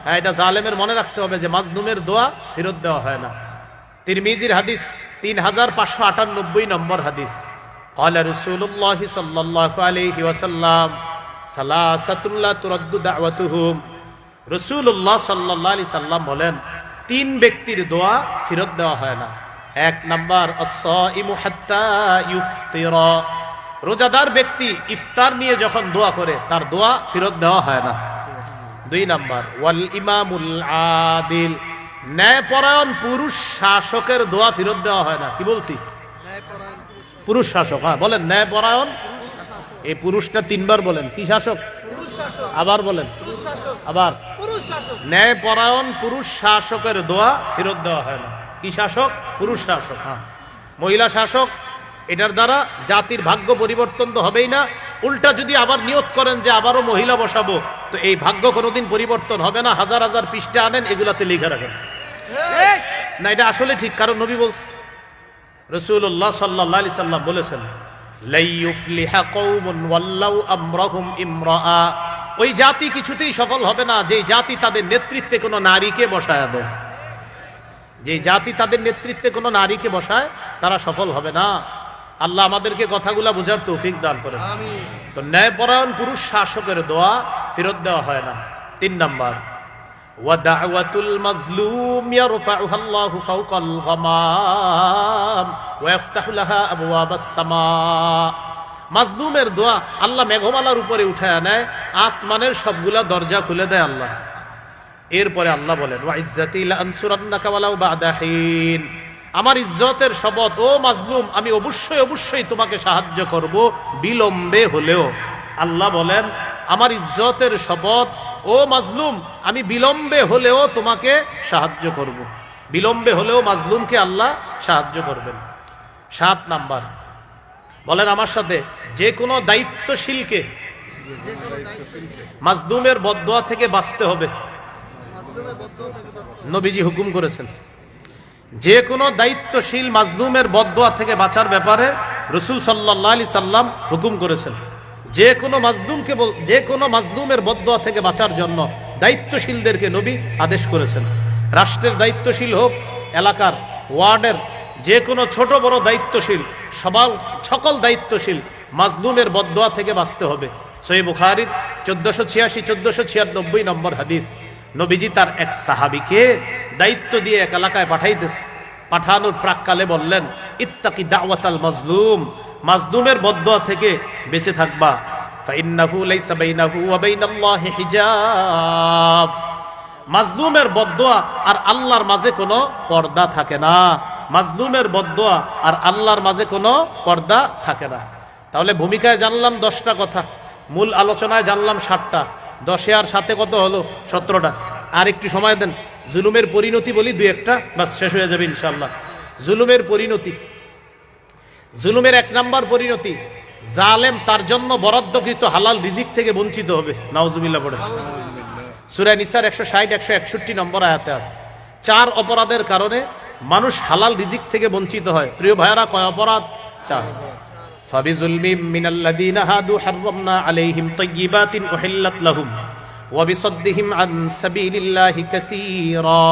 হ্যাঁ, এটা জালেমের মনে রাখতে হবে যে মাজলুমের দোয়া ফেরত দেওয়া হয় না। তিরমিজির হাদিস 3598 নম্বর হাদিস, ক্বালা রাসূলুল্লাহ সাল্লাল্লাহু আলাইহি ওয়াসাল্লাম সালাসাতুল লা তুরাদ্দু দাওয়াতুহুম, রাসূলুল্লাহ সাল্লাল্লাহু আলাইহি সাল্লাম বলেন 3 ব্যক্তির দোয়া ফেরত দেওয়া হয় না। 1 নাম্বার আস-সাইমু হাত্তা ইফতিরা, রোজাদার ব্যক্তি ইফতার নিয়ে যখন দোয়া করে তার দোয়া ফেরত দেওয়া হয় না। 2 নাম্বার ওয়াল ইমামুল আদিল, ন্যায়পরায়ণ পুরুষ শাসকের দোয়া ফেরত দেওয়া হয় না। কি বলছি? পুরুষ শাসক। হ্যাঁ বলেন, ন্যায়পরায়ণ। এই পুরুষটা 3 বার বলেন। কি শাসক? আবার বলেন, আবার। ন্যায়পরায়ণ পুরুষ শাসকের দোয়া ফেরত দেওয়া হয় না। কি শাসক? পুরুষ শাসক। হ্যাঁ, মহিলা শাসক, এটার দ্বারা জাতির ভাগ্য পরিবর্তন তো হবেই না, উল্টা যদি আবার নিয়ত করেন যে আবারও মহিলা বসাবো, তো এই ভাগ্য কোনোদিন পরিবর্তন হবে না। হাজার হাজার পৃষ্ঠা আনেন, এগুলাতে লিখে রাখেন না, এটা আসলে ঠিক। কারণ নবী বলছে, রাসূলুল্লাহ সাল্লাল্লাহু আলাইহি সাল্লাম বলেছেন, লা ইউফলিহা কওমুন ওয়াল্লাউ আমরাহুম ইমরাআ, ওই জাতি কিছুতেই সফল হবে না যে জাতি তাদের নেতৃত্বে কোনো নারীকে বসায় দেয়। যে জাতি তাদের নেতৃত্বে কোনো নারীকে বসায় তারা সফল হবে না। আল্লাহ আমাদেরকে কথাগুলা বোঝার তৌফিক দান করেন। তো ন্যায়পরায়ণ পুরুষ শাসকের দোয়া ফেরত দেওয়া হয় না। 3 নাম্বার ওয়া দাওয়াতুল মাজলুম ইয়ারফাউহা আল্লাহু ফাওকাল গামাম ওয়া ইফতাহু লাহা আবওয়াবাস সামা, মাজলুমের দোয়া আল্লাহ মেঘমালার উপরে উঠায় নেয়, আসমানের সবগুলা দরজা খুলে দেয় আল্লাহ। এরপরে আল্লাহ বলেন, ওয়া ইজ্জাতি লা আনসুরান্নাকা ওয়ালাউ বা'দা হিন, আমার ইজ্জতের শপথ ও মাজলুম, আমি অবশ্যই অবশ্যই তোমাকে সাহায্য করব, বিলম্বে হলেও। আল্লাহ বলেন, আমার ইজ্জতের শপথ ও মাজলুম, আমি বিলম্বে হলেও তোমাকে সাহায্য করব। বিলম্বে হলেও মাজলুমকে আল্লাহ সাহায্য করবেন। 7 নাম্বার বলেন আমার সাথে, যে কোনো দায়িত্বশীলকে মাজলুমের বদদোয়া থেকে বাঁচতে হবে। নবীজি হুকুম করেছেন, যে কোনো দায়িত্বশীল মাজলুমের বদদোয়া থেকে বাঁচার ব্যাপারে রাসূল সাল্লাল্লাহু আলাইহি সাল্লাম হুকুম করেছেন। যে কোনো মাজলুমের বদদোয়া থেকে বাঁচার জন্য দায়িত্বশীলদেরকে নবী আদেশ করেছেন। রাষ্ট্রের দায়িত্বশীল হোক, এলাকার, ওয়ার্ডের, যে কোনো ছোট বড় দায়িত্বশীল, সকল দায়িত্বশীল মাজলুমের বদদোয়া থেকে বাঁচতে হবে। সহিহ বুখারীর 1486-1496 নম্বর হাদিস, নবীজি তার এক সাহাবীকে দায়িত্ব দিয়ে এক এলাকায় পাঠানোর প্রাককালে বললেন, ইত্তাকি দাওয়াতাল মাজলুম, মাজলুমের বদদোয়া থেকে বেঁচে থাকবা। ফাইন্নাহু লাইসা বাইনাহু ওয়া বাইনাল্লাহি হিজাব, মাজলুমের বদদোয়া আর আল্লাহর মাঝে কোনো পর্দা থাকে না। মাজলুমের বদদোয়া আর আল্লাহর মাঝে কোনো পর্দা থাকে না। তাহলে ভূমিকায় জানলাম 10টা কথা, মূল আলোচনায় জানলাম 7টা, 10 আর 7 কত হলো? 17টা। আর একটু সময় দেন, জুলুমের পরিণতি বলি 2-1টা, বাস শেষ হয়ে যাবে ইনশাআল্লাহ। জুলুমের পরিণতি, জুলুমের 1 নাম্বার পরিণতি, জালেম তার জন্য বরাদ্দকৃত হালাল রিজিক থেকে বঞ্চিত হবে। নাউজুবিল্লাহ পড়ে। সূরা নিসার 160-161 নম্বর আয়াতে আছে, 4 অপরাধের কারণে মানুষ হালাল রিজিক থেকে বঞ্চিত হয়। প্রিয় ভাইরা, কয় অপরাধ? 4। ফাবিজুলমিম মিনাল্লাযীনা হাদু হাররামনা আলাইহিম তাইয়্যিবাতিন উহিল্লাত লাহুম ওয়া বিসাদ্দিহিম আন সাবিলিল্লাহি কাসীরা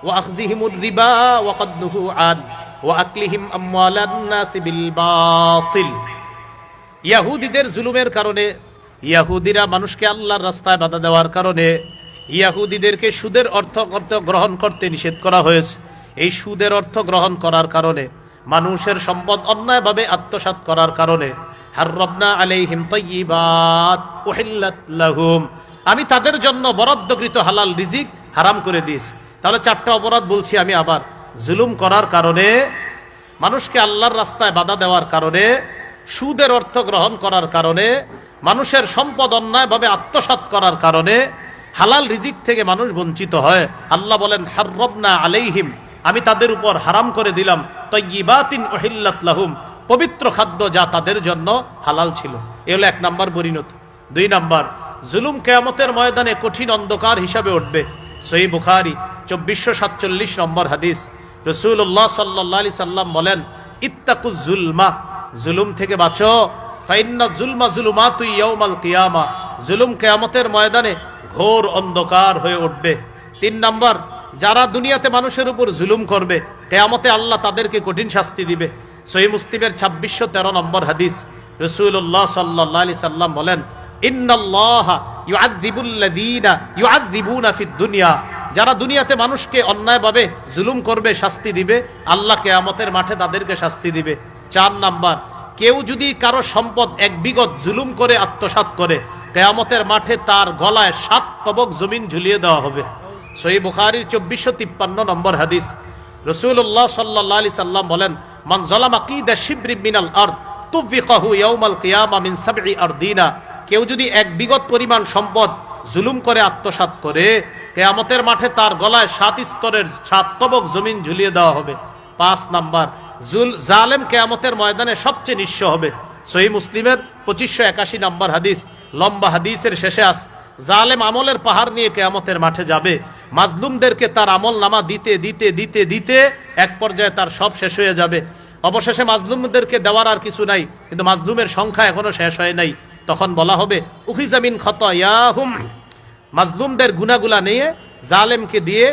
ওয়া আখযিহিমুর রিবা ওয়া ক্বাদ নুহু আন ওয়া আকলিহিম আমওয়ালান নাসি বিল বাতিল। ইহুদিদের জুলুমের কারণে, ইহুদিরা মানুষকে আল্লাহর রাস্তায় বাধা দেওয়ার কারণে ইহুদিদেরকে সুদের অর্থ গ্রহণ করতে নিষেধ করা হয়েছে। এই সুদের অর্থ গ্রহণ করার কারণে মানুষের সম্পদ অন্যায়ভাবে আত্মসাৎ করার কারণে হাররাবনা আলাইহিম তাইয়্যিবাত উহিল্লাত লাহুম, আমি তাদের জন্য বরাদ্দকৃত হালাল রিজিক হারাম করে দিয়েছি। তাহলে 4টা অপরাধ বলছি আমি আবার। জুলুম করার কারণে, মানুষকে আল্লাহর রাস্তায় বাধা দেওয়ার কারণে, সুদের অর্থ গ্রহণ করার কারণে, মানুষের সম্পদ অন্যায়ভাবে আত্মসাৎ করার কারণে হালাল রিজিক থেকে মানুষ বঞ্চিত হয়। আল্লাহ বলেন হাররাবনা আলাইহিম, আমি তাদের উপর হারাম করে দিলাম তাইয়্যিবাতিন উহিল্লাত লাহুম, পবিত্র খাদ্য যা তাদের জন্য হালাল ছিল। এ হলো 1 নম্বর পরিণতি। 2 নম্বর, জুলুম কিয়ামতের ময়দানে কঠিন অন্ধকার হিসাবে উঠবে। সহিহ বুখারী 2447 নম্বর হাদিস, রাসূলুল্লাহ সাল্লাল্লাহু আলাইহি সাল্লাম বলেন ইত্তাকুজ জুলমা, জুলুম থেকে বাঁচো। ফাইন্নাজ জুলমা জুলুমাতু ইয়াউমাল কিয়ামা, জুলুম কিয়ামতের ময়দানে ঘোর অন্ধকার হয়ে উঠবে। 3 নম্বর, যারা দুনিয়াতে মানুষের উপর জুলুম করবে কিয়ামতে আল্লাহ তাদেরকে কঠিন শাস্তি দিবে। সহিহ মুসলিমের 2613 নম্বর হাদিস, রাসূলুল্লাহ সাল্লাল্লাহু আলাইহি সাল্লাম বলেন ইন্নাল্লাহা ইউআযযিবুল্লাযীনা ইউআযযিবুনা ফিদ দুনিয়া, যারা দুনিয়াতে মানুষকে অন্যায়ভাবে জুলুম করবে শাস্তি দিবে, আল্লাহ কিয়ামতের মাঠে তাদেরকে শাস্তি দিবে। 4 নাম্বার, কেউ যদি কারো সম্পদ 1 বিঘত জুলুম করে আত্মসাৎ করে কিয়ামতের মাঠে তার গলায় 7 তবক জমিন ঝুলিয়ে দেওয়া হবে। সহিহ বুখারীর 2453 নম্বর হাদিস, রাসূলুল্লাহ সাল্লাল্লাহু আলাইহি সাল্লাম বলেন মান যালামা কিদা শিবরিন মিনাল আরদ তুফিকাহু ইয়াউমাল কিয়ামা মিন 7 আরদিনা, কেউ যদি 1 বিঘত পরিমাণ সম্পদ জুলুম করে আত্মসাৎ করে কিয়ামতের মাঠে তার গলায় 7 স্তরের 7 তবক জমিন ঝুলিয়ে দেওয়া হবে। 5 নাম্বার, জালেম কিয়ামতের ময়দানে সবচেয়ে নিঃস্ব হবে। সহিহ মুসলিমের 2581 নম্বর হাদিস, লম্বা হাদিসের শেষে আছে জালেম আমলের পাহাড় নিয়ে কিয়ামতের মাঠে যাবে, মাজলুমদেরকে তার আমল নামা দিতে দিতে দিতে দিতে এক পর্যায়ে তার সব শেষ হয়ে যাবে। অবশেষে মাজলুমদেরকে দেওয়ার আর কিছু নাই, কিন্তু মাজলুমের সংখ্যা এখনো শেষ হয় নাই। তখন বলা হবে উখিযা মিন খাতায়াহুম, মাজলুমদের গুনাহগুলা নিয়ে জালেমকে দিয়ে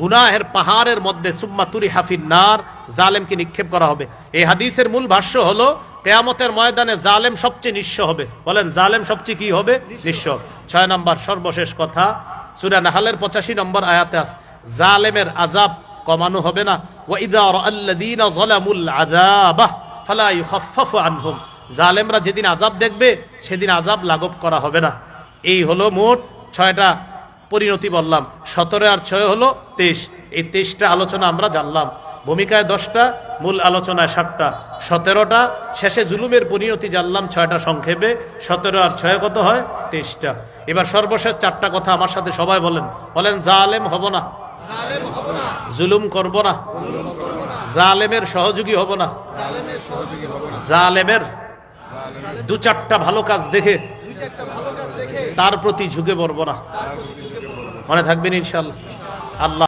গুনাহের পাহাড়ের মধ্যে সুম্মা তুরিহা ফিন নার, জালেমকে নিক্ষেপ করা হবে। এই হাদিসের মূল ভাষ্য হলো কিয়ামতের ময়দানে জালেম সবচেয়ে নিঃস্ব হবে। বলেন জালেম সবচেয়ে কি হবে? নিঃস্ব। 6 নাম্বার সর্বশেষ কথা, সূরা নাহলের 85 নম্বর আয়াতে আছে জালেমের আযাব কমানো হবে না। ওয়া ইযা রাআল্লাযীনা যালামুল আযাবা ফালা ইউখাফফাফু আনহুম, জালেমরা যেদিন আযাব দেখবে সেদিন আযাব লাঘব করা হবে না। এই হলো মোট 6টা পরিণতি বললাম। 17 আর 6 হলো 23। এই 23টা আলোচনা আমরা জানলাম। ভূমিকায় 10টা, মূল আলোচনায় 7টা, 17টা। শেষে জুলুমের পরিণতি জানলাম 6টা সংক্ষেপে। 17 আর 6 কত হয়? 23টা। এবার সর্বশেষ 4টা কথা আমার সাথে সবাই বলেন। বলেন জালেম হব না, জুলুম করব না, জালেমের সহযোগী হব না, জালেমের 2-4টা ভালো কাজ দেখে তার প্রতি ঝুঁকে পড়ব না। মনে থাকবেন ইনশাআল্লাহ। আল্লাহ